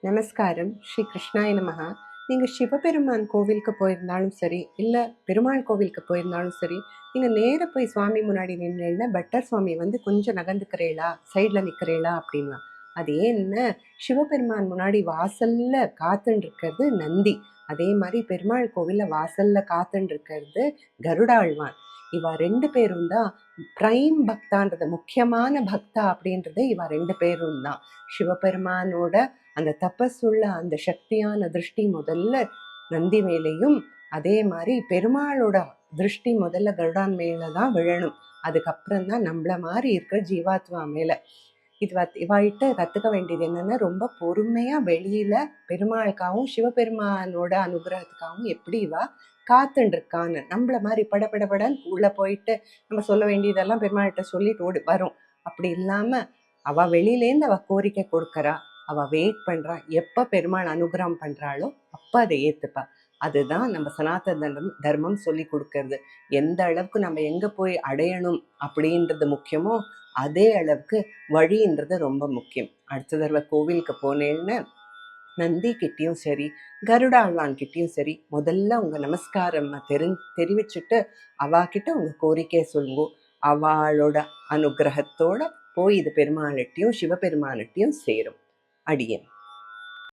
நமஸ்காரம். ஸ்ரீ கிருஷ்ணாய நமஹா. நீங்கள் சிவபெருமான் கோவிலுக்கு போயிருந்தாலும் சரி, இல்லை பெருமாள் கோவிலுக்கு போயிருந்தாலும் சரி, நீங்கள் நேராக போய் சுவாமி முன்னாடி நின்றீங்கன்னா பட்டர் சுவாமி வந்து கொஞ்சம் நகர்ந்துக்கிறீளா, சைடில் நிற்கிறீளா அப்படின்னா, அது ஏன்னா சிவபெருமான் முன்னாடி வாசல்ல காத்துன்னு இருக்கிறது நந்தி. அதே மாதிரி பெருமாள் கோவிலில் வாசல்ல காத்துன்னு இருக்கிறது கருடாழ்வான். இவ ரெண்டு பேரும் தான் பிரைம் பக்தான்றது, முக்கியமான பக்தா அப்படின்றது இவ ரெண்டு பேரும் தான். சிவபெருமானோட அந்த தபஸுள்ள அந்த சக்தியான திருஷ்டி முதல்ல நந்தி மேலையும், அதே மாதிரி பெருமாளோட திருஷ்டி முதல்ல கருடான் மேல தான் விழணும். அதுக்கப்புறம் தான் நம்மள மாதிரி இருக்கிற ஜீவாத்மா மேல. இவாயிட்ட கத்துக்க வேண்டியது என்னன்னா, ரொம்ப பொறுமையா வெளியில பெருமாளுக்காகவும் சிவபெருமானோட அனுகிரகத்துக்காகவும் எப்படி இவா காத்துட்டு இருக்கான்னு. நம்மள மாதிரி படபடபடன்னு உள்ள போயிட்டு நம்ம சொல்ல வேண்டியதெல்லாம் பெருமாள்கிட்ட சொல்லிட்டு வரும். அப்படி இல்லாம அவ வெளியிலேருந்து அவ கோரிக்கை கொடுக்கறா, அவ வெயிட் பண்றா, எப்ப பெருமாள் அனுகிரகம் பண்றாளோ அப்ப அதை ஏத்துப்பா. அதுதான் நம்ம சனாதன தர்மம் சொல்லி கொடுக்கறது. எந்த அளவுக்கு நம்ம எங்க போய் அடையணும் அப்படின்றது முக்கியமோ, அதே அளவுக்கு வழின்றது ரொம்ப முக்கியம். அடுத்த தடவை கோவிலுக்கு போனேன்னு நந்தி கிட்டேயும் சரி, கருடாழ்வான் கிட்டேயும் சரி, முதல்ல உங்க நமஸ்காரம் தெரிவிச்சுட்டு அவாகிட்ட உங்க கோரிக்கையை சொல்லுங்க. அவளோட அனுகிரகத்தோட போய் இது பெருமாள்கிட்டையும் சிவபெருமான்கிட்டையும் சேரும். அடியேன்.